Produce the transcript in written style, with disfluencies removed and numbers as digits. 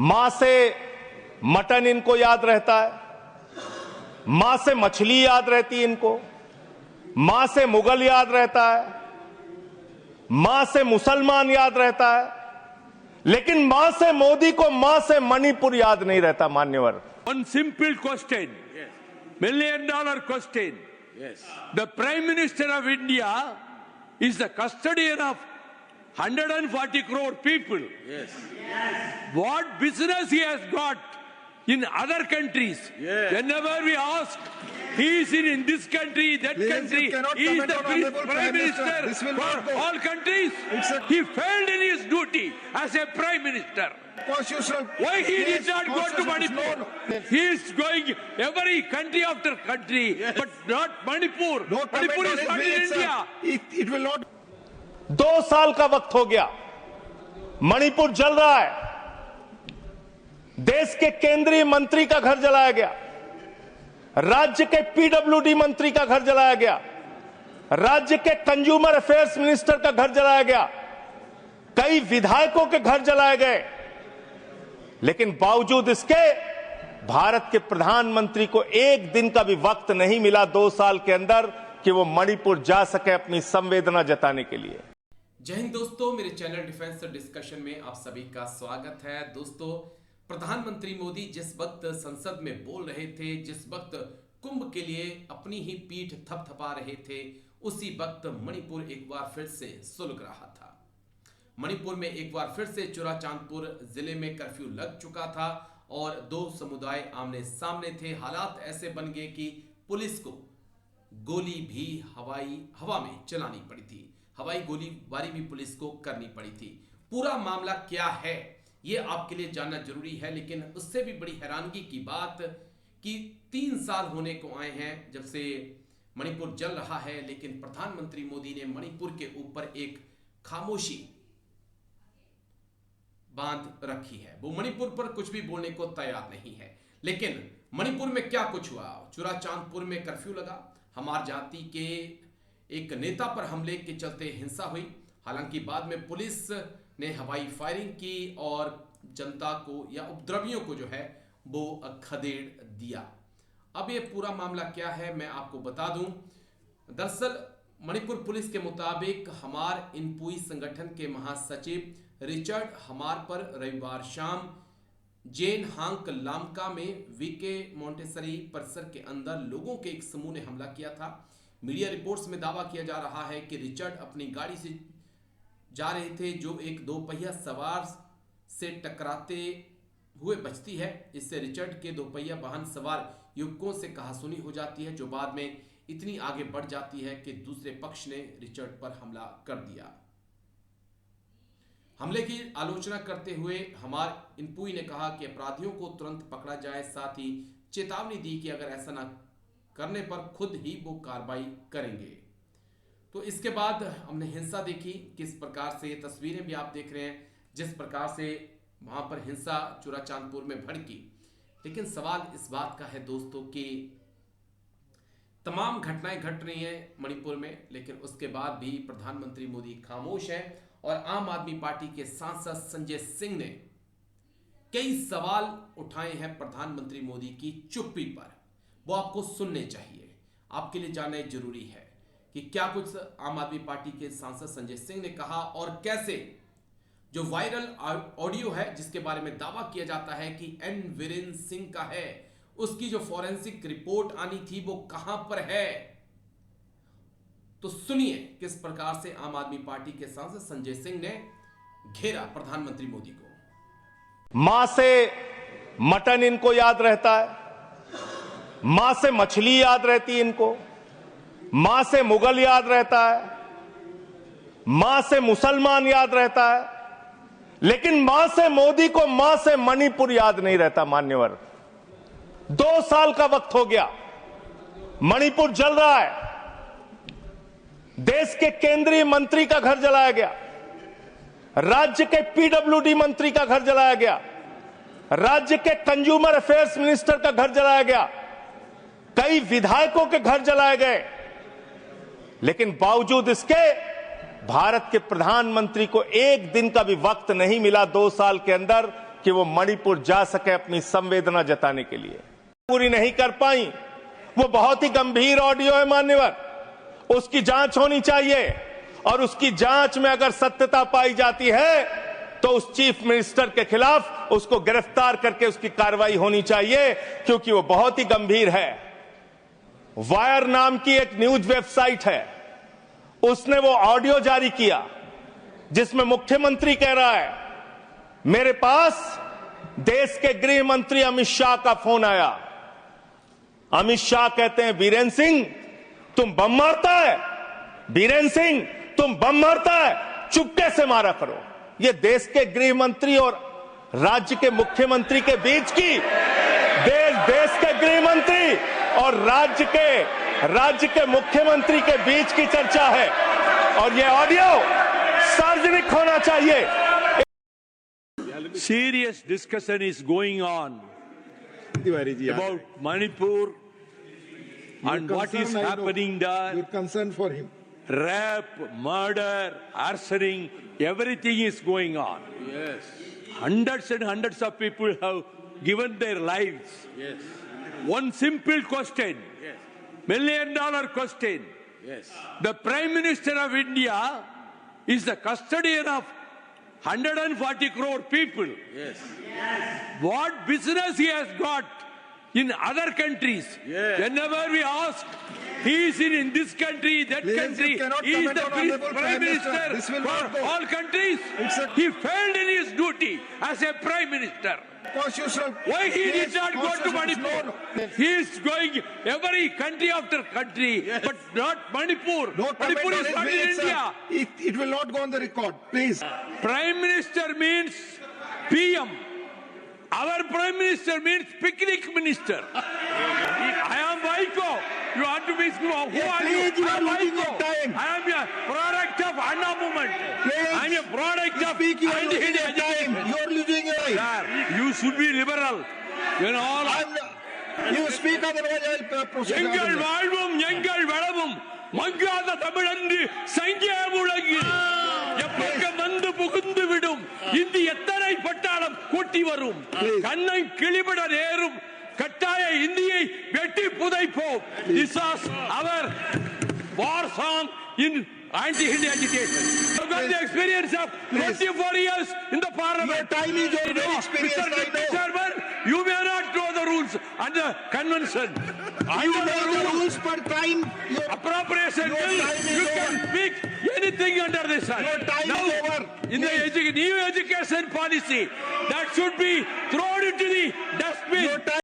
मां से मटन इनको याद रहता है, मां से मछली याद रहती है इनको, मां से मुगल याद रहता है, मां से मुसलमान याद रहता है, लेकिन मां से मोदी को मां से मणिपुर याद नहीं रहता। मान्यवर, One simple question, yes. $1 million question. Yes. The Prime Minister of India is the custodian of 140 crore people. Yes. Yes. What business he has got in other countries? Yes. Whenever we ask, he is in this country, that country. He is the Prime Minister for all countries. He failed in his duty as a Prime Minister. Why he did not go to Manipur? He is going every country after country, yes. But not Manipur. No, Manipur is not in India. It will not. 2 साल का वक्त हो गया, मणिपुर जल रहा है, देश के केंद्रीय मंत्री का घर जलाया गया, राज्य के पीडब्ल्यूडी मंत्री का घर जलाया गया, राज्य के कंज्यूमर अफेयर्स मिनिस्टर का घर जलाया गया, कई विधायकों के घर जलाए गए, लेकिन बावजूद इसके भारत के प्रधानमंत्री को एक दिन का भी वक्त नहीं मिला 2 साल के अंदर कि वो मणिपुर जा सके अपनी संवेदना जताने के लिए। जय हिंद दोस्तों, मेरे चैनल डिफेंस डिस्कशन में आप सभी का स्वागत है। दोस्तों, प्रधानमंत्री मोदी जिस वक्त संसद में बोल रहे थे, जिस वक्त कुंभ के लिए अपनी ही पीठ थपथपा रहे थे, उसी वक्त मणिपुर एक बार फिर से सुलग रहा था। मणिपुर में एक बार फिर से चुराचांदपुर जिले में कर्फ्यू लग चुका था और 2 समुदाय आमने सामने थे। हालात ऐसे बन गए कि पुलिस को गोली भी हवा में चलानी पड़ी थी, हवाई गोलीबारी भी पुलिस को करनी पड़ी थी। पूरा मामला क्या है ये आपके लिए जानना जरूरी है, लेकिन उससे भी बड़ी हैरानगी की बात कि 3 साल होने को आए हैं जब से मणिपुर जल रहा है, लेकिन प्रधानमंत्री मोदी ने मणिपुर के ऊपर एक खामोशी बांध रखी है। वो मणिपुर पर कुछ भी बोलने को तैयार नहीं है। लेकिन मणिपुर में क्या कुछ हुआ? चुराचांदपुर में कर्फ्यू लगा, हमार जाति के एक नेता पर हमले के चलते हिंसा हुई। हालांकि बाद में पुलिस ने हवाई फायरिंग की और जनता को या उपद्रवियों को जो है वो खदेड़ दिया। अब ये पूरा मामला क्या है मैं आपको बता दूं। दरअसल मणिपुर पुलिस के मुताबिक हमार इनपुई संगठन के महासचिव रिचर्ड हमार पर रविवार शाम जेन हांक लामका में वीके मोंटेसरी परिसर के अंदर लोगों के एक समूह ने हमला किया था। मीडिया रिपोर्ट्स में दावा किया जा रहा है कि रिचर्ड अपनी गाड़ी से जा रहे थे जो एक 2 पहिया सवार से टकराते हुए बचती है। इससे रिचर्ड के 2 पहिया वाहन सवार युवकों से कहासुनी हो जाती है, जो बाद में इतनी आगे बढ़ जाती है कि दूसरे पक्ष ने रिचर्ड पर हमला कर दिया। हमले की आलोचना करते हुए हमार इनपुई ने कहा कि अपराधियों को तुरंत पकड़ा जाए, साथ ही चेतावनी दी कि अगर ऐसा ना करने पर खुद ही वो कार्रवाई करेंगे। तो इसके बाद हमने हिंसा देखी, किस प्रकार से ये तस्वीरें भी आप देख रहे हैं, जिस प्रकार से वहां पर हिंसा चुराचांदपुर में भड़की। लेकिन सवाल इस बात का है दोस्तों कि तमाम घटनाएं घट रही हैं मणिपुर में, लेकिन उसके बाद भी प्रधानमंत्री मोदी खामोश हैं और आम आदमी पार्टी के सांसद संजय सिंह ने कई सवाल उठाए हैं प्रधानमंत्री मोदी की चुप्पी पर। वो आपको सुनने चाहिए, आपके लिए जानना जरूरी है कि क्या कुछ आम आदमी पार्टी के सांसद संजय सिंह ने कहा और कैसे जो वायरल ऑडियो है जिसके बारे में दावा किया जाता है कि एन वीरेंद्र सिंह का है, उसकी जो फॉरेंसिक रिपोर्ट आनी थी वो कहां पर है। तो सुनिए किस प्रकार से आम आदमी पार्टी के सांसद संजय सिंह ने घेरा प्रधानमंत्री मोदी को। मां से मटन इनको याद रहता है, मां से मछली याद रहती है इनको, मां से मुगल याद रहता है, मां से मुसलमान याद रहता है, लेकिन मां से मोदी को मां से मणिपुर याद नहीं रहता। मान्यवर, 2 साल का वक्त हो गया, मणिपुर जल रहा है, देश के केंद्रीय मंत्री का घर जलाया गया, राज्य के पीडब्ल्यूडी मंत्री का घर जलाया गया, राज्य के कंज्यूमर अफेयर्स मिनिस्टर का घर जलाया गया, कई विधायकों के घर जलाए गए, लेकिन बावजूद इसके भारत के प्रधानमंत्री को एक दिन का भी वक्त नहीं मिला 2 साल के अंदर कि वो मणिपुर जा सके अपनी संवेदना जताने के लिए, पूरी नहीं कर पाई। वो बहुत ही गंभीर ऑडियो है मान्यवर, उसकी जांच होनी चाहिए और उसकी जांच में अगर सत्यता पाई जाती है तो उस चीफ मिनिस्टर के खिलाफ उसको गिरफ्तार करके उसकी कार्रवाई होनी चाहिए, क्योंकि वो बहुत ही गंभीर है। वायर नाम की एक न्यूज वेबसाइट है, उसने वो ऑडियो जारी किया जिसमें मुख्यमंत्री कह रहा है, मेरे पास देश के गृह मंत्री अमित शाह का फोन आया। अमित शाह कहते हैं, बीरेन्द्र सिंह तुम बम मारता है, बीरेन्द्र सिंह तुम बम मारता है, चुपके से मारा करो। ये देश के गृह मंत्री और राज्य के मुख्यमंत्री के बीच की, देश के गृह मंत्री और राज्य के मुख्यमंत्री के बीच की चर्चा है और ये ऑडियो सार्वजनिक होना चाहिए। Serious discussion is going on about Manipur and what is happening there. Your concern for him. Rape, murder, arsoning, everything is going on. Yes. Hundreds and hundreds of people have given their lives. Yes. One simple question, Yes. $1 million question. Yes. The Prime Minister of India is the custodian of 140 crore people. Yes. What business he has got in other countries? Yes. Whenever we ask, he is in this country, that Please, country. you cannot He is comment the on Honorable Prime Minister This will not for go. all countries. It's a- He failed in his duty as a Prime Minister. Constitutional. Why he Yes, did not go to constitutional- Manipur? No, no. He is going every country after country, Yes. but not Manipur. No Manipur comment on is his not in minutes, India. sir. It will not go on the record. Please. Prime Minister means PM. Our Prime Minister means picnic minister. I am Vaiko. You want to be who Yeah, are please, you? you I are am losing Vaiko. your time. I am a product of Anna movement. Please. I am a product You of speak, you are losing anti-Indian your time. education. You are losing your time. Sir, you should be liberal. You know, You speak, otherwise I will proceed. எங்கள் வாழ்வும் எங்கள் வளமும் மங்காத தமிழன்று சங்கே முழங்கு எப்பக்கம் வந்து புகுந்து விடும் இந்தி எத்தனை பட்டாளம் கூட்டி வரும் கண்ணை கிளிபட நேரும் கட்டாய இந்தியை வெட்டி புதைப்போம். This was our war song in anti-Indian agitation. You got the experience of 24 years in the parliament. Your time is already experienced, Mr. I know. Deputy Chairman, you may not know the rules and the convention. You know the rules per time. Appropriation Your bill, time is you can over. speak anything under the sun. Your time Now, is over. in the new education policy, that should be thrown into the dustbin. Your time